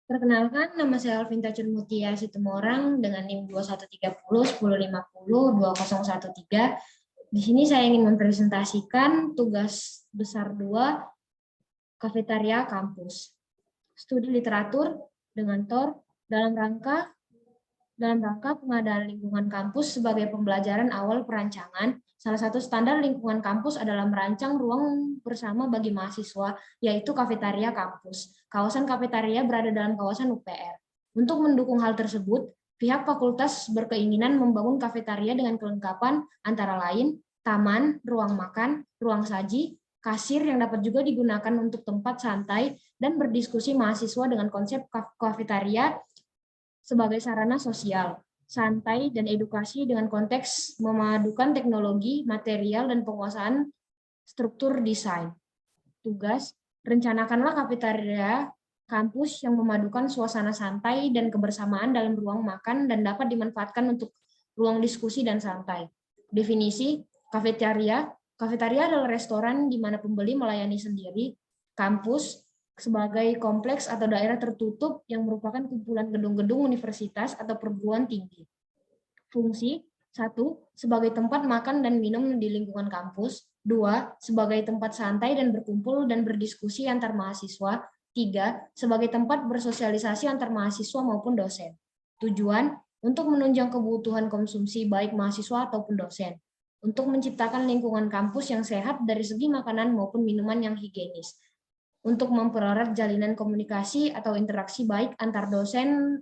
Perkenalkan, nama saya Alvinta Curmutia Situmorang dengan NIM 2130 1050 2013. Di sini saya ingin mempresentasikan tugas besar 2 kafetaria kampus. Studi literatur dengan TOR dalam rangka pengadaan lingkungan kampus sebagai pembelajaran awal perancangan. Salah satu standar lingkungan kampus adalah merancang ruang bersama bagi mahasiswa, yaitu kafetaria kampus. Kawasan kafetaria berada dalam kawasan UPR. Untuk mendukung hal tersebut, pihak fakultas berkeinginan membangun kafetaria dengan kelengkapan antara lain taman, ruang makan, ruang saji, kasir yang dapat juga digunakan untuk tempat santai dan berdiskusi mahasiswa dengan konsep kafetaria sebagai sarana sosial, santai, dan edukasi dengan konteks memadukan teknologi, material, dan penguasaan struktur desain. Tugas, rencanakanlah kafetaria kampus yang memadukan suasana santai dan kebersamaan dalam ruang makan dan dapat dimanfaatkan untuk ruang diskusi dan santai. Definisi, kafetaria adalah restoran di mana pembeli melayani sendiri. Kampus sebagai kompleks atau daerah tertutup yang merupakan kumpulan gedung-gedung universitas atau perguruan tinggi. Fungsi 1. Sebagai tempat makan dan minum di lingkungan kampus. 2. Sebagai tempat santai dan berkumpul dan berdiskusi antar mahasiswa. 3. Sebagai tempat bersosialisasi antar mahasiswa maupun dosen. Tujuan, untuk menunjang kebutuhan konsumsi baik mahasiswa ataupun dosen. Untuk menciptakan lingkungan kampus yang sehat dari segi makanan maupun minuman yang higienis. Untuk mempererat jalinan komunikasi atau interaksi baik antar dosen,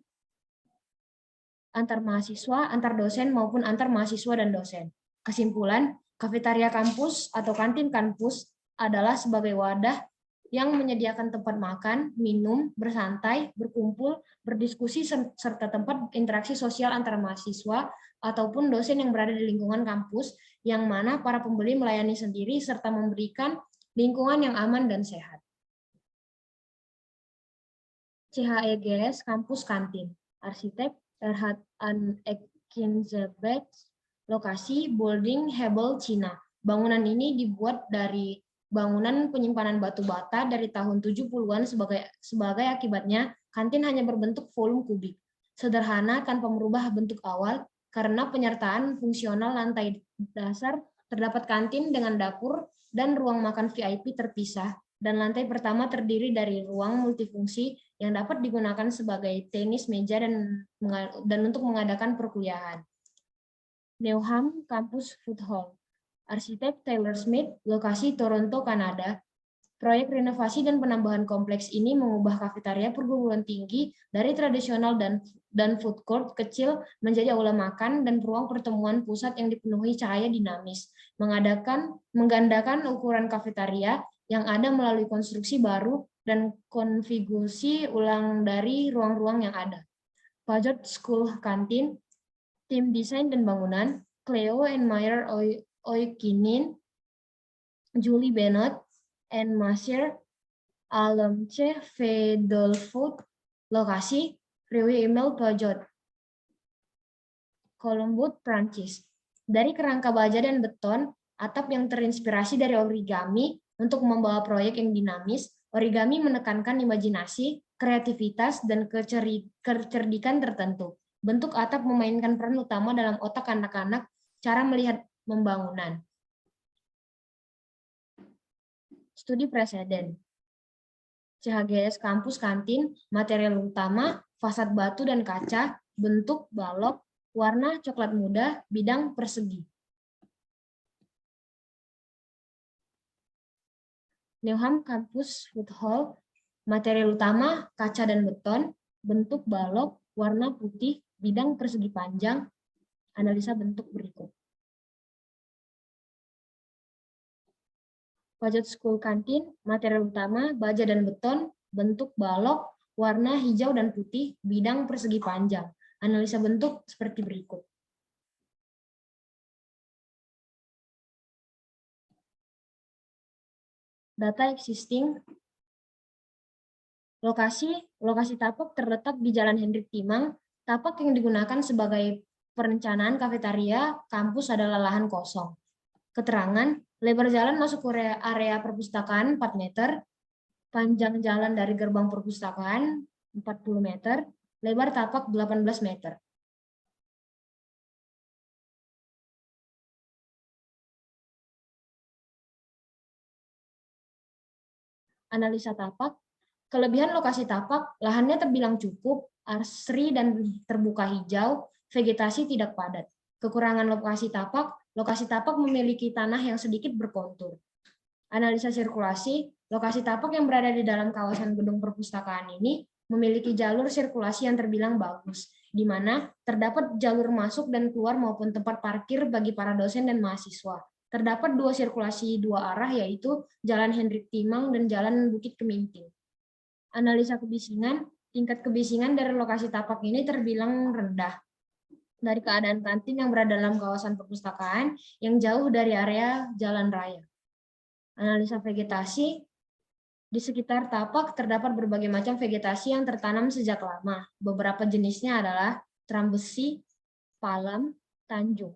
antar mahasiswa, antar dosen maupun antar mahasiswa dan dosen. Kesimpulan, kafetaria kampus atau kantin kampus adalah sebagai wadah yang menyediakan tempat makan, minum, bersantai, berkumpul, berdiskusi, serta tempat interaksi sosial antara mahasiswa ataupun dosen yang berada di lingkungan kampus, yang mana para pembeli melayani sendiri serta memberikan lingkungan yang aman dan sehat. CHEGS Kampus Kantin, Arsitek Erhard an Ekinzebeth, lokasi Bolding Hebel, Cina. Bangunan ini dibuat dari bangunan penyimpanan batu bata dari tahun 70-an sebagai akibatnya kantin hanya berbentuk volume kubik. Sederhana tanpa merubah bentuk awal karena penyertaan fungsional lantai dasar terdapat kantin dengan dapur dan ruang makan VIP terpisah, dan lantai pertama terdiri dari ruang multifungsi yang dapat digunakan sebagai tenis meja dan untuk mengadakan perkuliahan. Newham Campus Food Hall, Arsitek Taylor Smith, lokasi Toronto, Kanada. Proyek renovasi dan penambahan kompleks ini mengubah kafetaria perguruan tinggi dari tradisional dan food court kecil menjadi aula makan dan ruang pertemuan pusat yang dipenuhi cahaya dinamis, menggandakan ukuran kafetaria yang ada melalui konstruksi baru dan konfigurasi ulang dari ruang-ruang yang ada. Pajot School Kantin, tim desain dan bangunan, Cleo and Meyer Oikinin, Julie Bennett, and Masir Alamce Fedelfood, lokasi Riwi Email Pajot, Colombot, Prancis. Dari kerangka baja dan beton, atap yang terinspirasi dari origami untuk membawa proyek yang dinamis, origami menekankan imajinasi, kreativitas, dan kecerdikan tertentu. Bentuk atap memainkan peran utama dalam otak anak-anak cara melihat pembangunan. Studi preseden. CHGS Kampus Kantin, material utama, fasad batu dan kaca, bentuk balok, warna coklat muda, bidang persegi. Newham Campus Food Hall, material utama, kaca dan beton, bentuk balok, warna putih, bidang persegi panjang, analisa bentuk berikut. Pajot School Kantin, material utama, baja dan beton, bentuk balok, warna hijau dan putih, bidang persegi panjang. Analisa bentuk seperti berikut. Data existing. Lokasi tapak terletak di Jalan Hendrik Timang. Tapak yang digunakan sebagai perencanaan kafetaria kampus adalah lahan kosong. Keterangan, lebar jalan masuk area perpustakaan 4 meter, panjang jalan dari gerbang perpustakaan 40 meter, lebar tapak 18 meter. Analisa tapak, kelebihan lokasi tapak, lahannya terbilang cukup, asri dan terbuka hijau, vegetasi tidak padat. Kekurangan lokasi tapak memiliki tanah yang sedikit berkontur. Analisa sirkulasi, lokasi tapak yang berada di dalam kawasan gedung perpustakaan ini memiliki jalur sirkulasi yang terbilang bagus, di mana terdapat jalur masuk dan keluar maupun tempat parkir bagi para dosen dan mahasiswa. Terdapat dua sirkulasi dua arah, yaitu Jalan Hendrik Timang dan Jalan Bukit Keminting. Analisa kebisingan, tingkat kebisingan dari lokasi tapak ini terbilang rendah. Dari keadaan kantin yang berada dalam kawasan perpustakaan yang jauh dari area jalan raya. Analisa vegetasi, di sekitar tapak terdapat berbagai macam vegetasi yang tertanam sejak lama. Beberapa jenisnya adalah trambesi, palem, tanjung.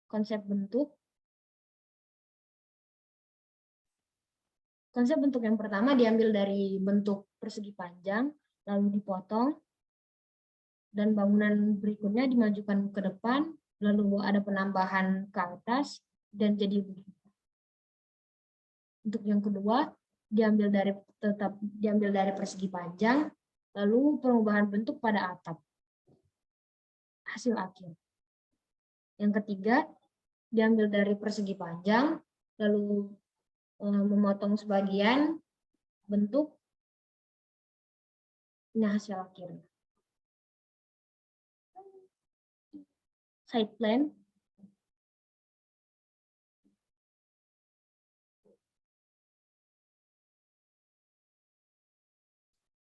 Konsep bentuk. Konsep bentuk yang pertama diambil dari bentuk persegi panjang, lalu dipotong, dan bangunan berikutnya dimajukan ke depan, lalu ada penambahan ke atas, dan jadi begitu. Untuk yang kedua, diambil dari persegi panjang, lalu perubahan bentuk pada atap. Hasil akhir. Yang ketiga, diambil dari persegi panjang, lalu memotong sebagian bentuk. Ini hasil akhirnya. Side plan.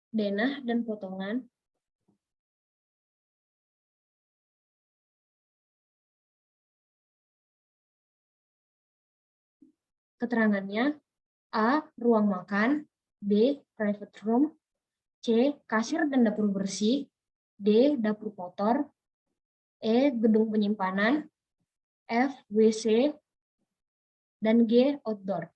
Denah dan potongan. Keterangannya, A. Ruang makan, B. Private room, C. Kasir dan dapur bersih, D. Dapur kotor, E. Gedung penyimpanan, F. WC, dan G. Outdoor.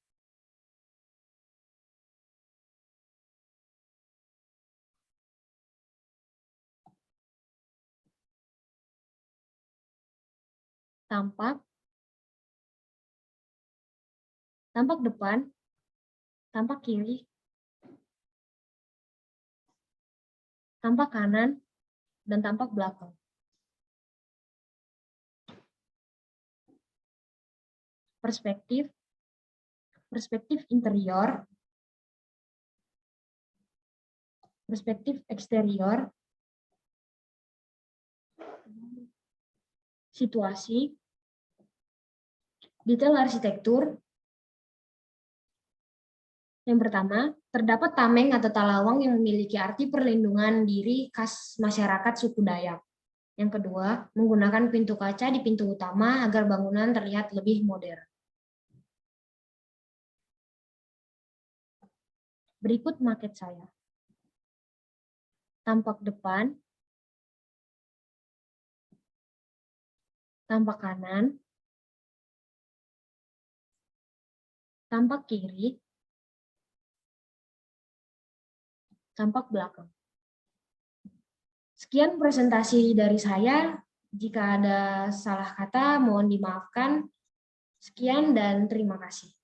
Tampak depan, tampak kiri, tampak kanan, dan tampak belakang. Perspektif, perspektif interior, perspektif eksterior, situasi, detail arsitektur. Yang pertama, terdapat tameng atau talawang yang memiliki arti perlindungan diri khas masyarakat suku Dayak. Yang kedua, menggunakan pintu kaca di pintu utama agar bangunan terlihat lebih modern. Berikut maket saya. Tampak depan, tampak kanan, tampak kiri, tampak belakang. Sekian presentasi dari saya. Jika ada salah kata, mohon dimaafkan. Sekian dan terima kasih.